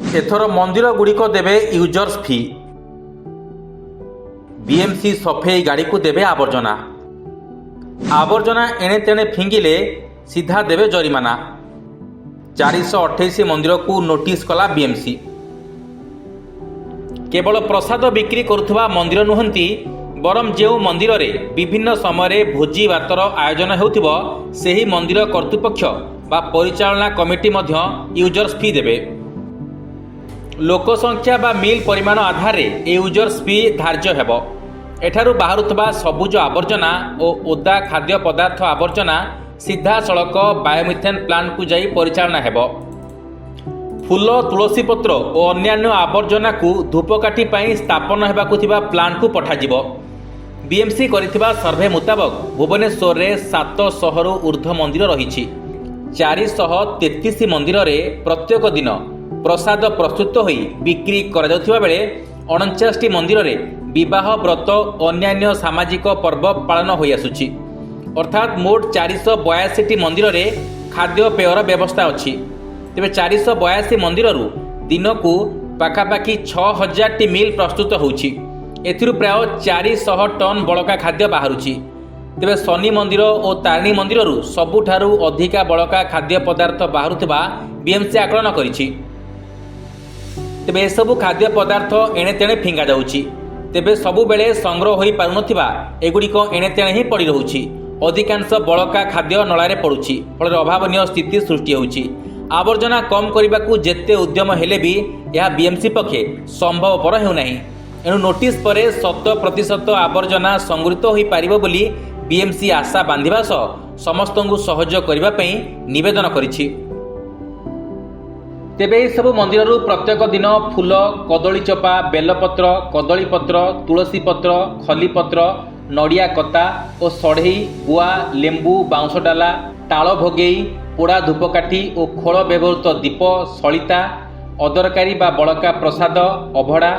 एथर मंदिर गुड़िक देवे यूजर्स फी। बीएमसी सफेई गाड़ी को देवे आवर्जना। आवर्जना एणे तेणे फिंगिले सीधा देवे जरिमाना। 428 मंदिर को नोटिस कला बीएमसी। केवल प्रसाद बिक्री करुवा मंदिर नुहंती बरम जो मंदिर रे विभिन्न समय भोजी भातर आयोजन होउथिबो सेही मंदिर कर्तृपक्ष बा परिचालना कमिटी मध्य यूजर्स फी देवे। लोकसंख्या बा मिल परिमाण आधार रे यूजर्स फी धार्य हेबो। एठारु बाहरुथबा सबुज आवर्जना और ओदा खाद्य पदार्थ आवर्जना सीधा सड़क बायोमिथेन प्लांट को जाई परिचालना हेबो। फूल तुलसी पत्र और अन्यान्य आवर्जना को धूपकाठी पाई स्थापन हेबाकु थिबा प्लांट को पठाजिबो। बीएमसी करिथिबा सर्वे मुताबक भुवनेश्वर रे 700 रु ऊर्ध्व मंदिर रहिछि। 433 मंदिर रे प्रत्येक दिन प्रसाद प्रस्तुत होई बिक्री करा जाउथिबा बेले 49 मंदिर रे विवाह व्रत अन्यान्य सामाजिक पर्व पालन होई आसुछि। अर्थात मोट 482 मंदिर रे खाद्य पेयर व्यवस्था अछि। तेबे 482 मंदिर रु दिन को पाखापाखि 6000 टी मील प्रस्तुत होउछि। एथिरु प्राय 400 टन बळका खाद्य बाहरुछि। तेबे शनि मंदिर और तारिणी मंदिर रु सबुठारु अधिका बळका खाद्य पदार्थ बाहरुथिबा बीएमसी आकलन करिछि। तेबे सबु खाद्य पदार्थ एणे तेणे फिंगा जाउछि। तेबे सबु बेले संग्रह होई पारुनथिबा एगुड़िक एणे तेणे ही पड़ी रहुछि। अधिकांश बळका खाद्य नळारे पड़ुछि। फल अभावनीय स्थिति सृष्टि होउछि। आवर्जना कम करने जेते उद्यम हेले भी यह बीएमसी पक्षे संभवपर हेउनाही। एणु नोटिस पर 100% आवर्जना संगृहीत हो पारिबो बोली बीएमसी आशा बांधिबा सह समस्तଙ୍କୁ सहयोग करबा पई निवेदन करिछि। तेबे सबु मंदिर प्रत्येक दिन फूल कदली चोपा बेलपत्र कदलीपत्र तुलसी पत्र खलीपत्र नड़िया कता और सढ़ई गुआ लेंबू बाउंश डाला ताल भोगई पोड़ा धूपकाठी और खोल व्यवहृत दीप सलिता अदरकारी बा बड़का प्रसाद अभड़ा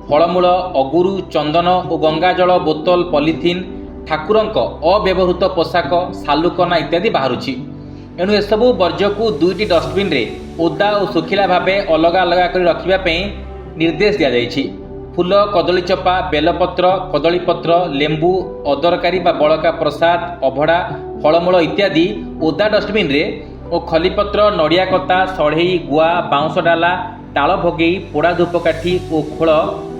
फलमूल अगुरु चंदन और गंगाजल बोतल पॉलिथिन ठाकुरंक अव्यवहृत पोशाक सालुकना इत्यादि बाहरुछि। एणु एसबू वर्ज्य को 2टी डस्टबिन रे ओदा और सुखिला भावे अलग अलग कर रखिबा पई निर्देश दिया जायछि। फूल कदली चोपा बेलपत्र कदलीपत्र लेंबू अदरकारी बा बड़का प्रसाद अभड़ा फलमूल इत्यादि ओदा डस्टबिन रे और खलीपत्र नड़िया कता सढ़ई गुआ बाउंश डाला ताल भोगई पोड़ा धूपकाठी और खोल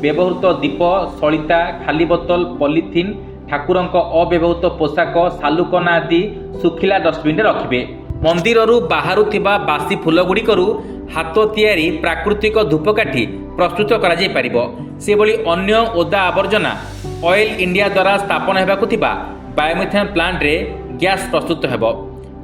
व्यवहृत दीप सलिता खाली बोतल पॉलिथिन ठाकुरंक अव्यवहृत पोशाक सालुकना आदि सुखिला डस्टबिन रे रखिबे। मंदिररू बाहरु थिबा बासी फूल गुड़िकरू हाथ तैयारी प्राकृतिक धूपकाठी प्रस्तुत करा जाय परिबो। से भली अन्य ओदा आवर्जना ऑयल इंडिया द्वारा स्थापन हेबाकु थिबा बायोमिथेन प्लांट रे गैस प्रस्तुत हेबो।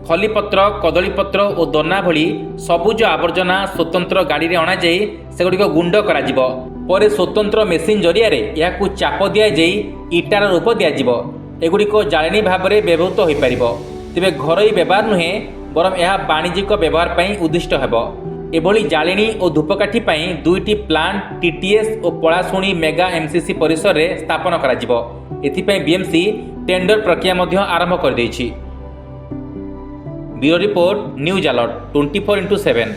खलीपत्र कदलीपत्र और दना भली सबुज आवर्जना स्वतंत्र गाड़ी रे अणा जाई सेगुड़िक गुंड करा जिवो। परे स्वतंत्र मेसिन जरिया रे याकु चाप दिया जाई इटार रूप दिया जिवो। एगुड़िक जाळेनी भाव में व्यवहृत हो पारिबो। तेबे घरोई व्यवहार नुहे बरम यह वाणिज्यिक व्यवहार पई उद्दिष्ट हेबो। एभली जाळेनी और धूपकाठी पई 2टी प्लांट टीटीएस और पଳାଶୁଣୀ मेगा एमसीसी परिसर रे स्थापन करा जिवो। एथिपई बीएमसी टेंडर प्रक्रिया मध्य आरंभ कर दैछि। Bureau report news alert 24x7।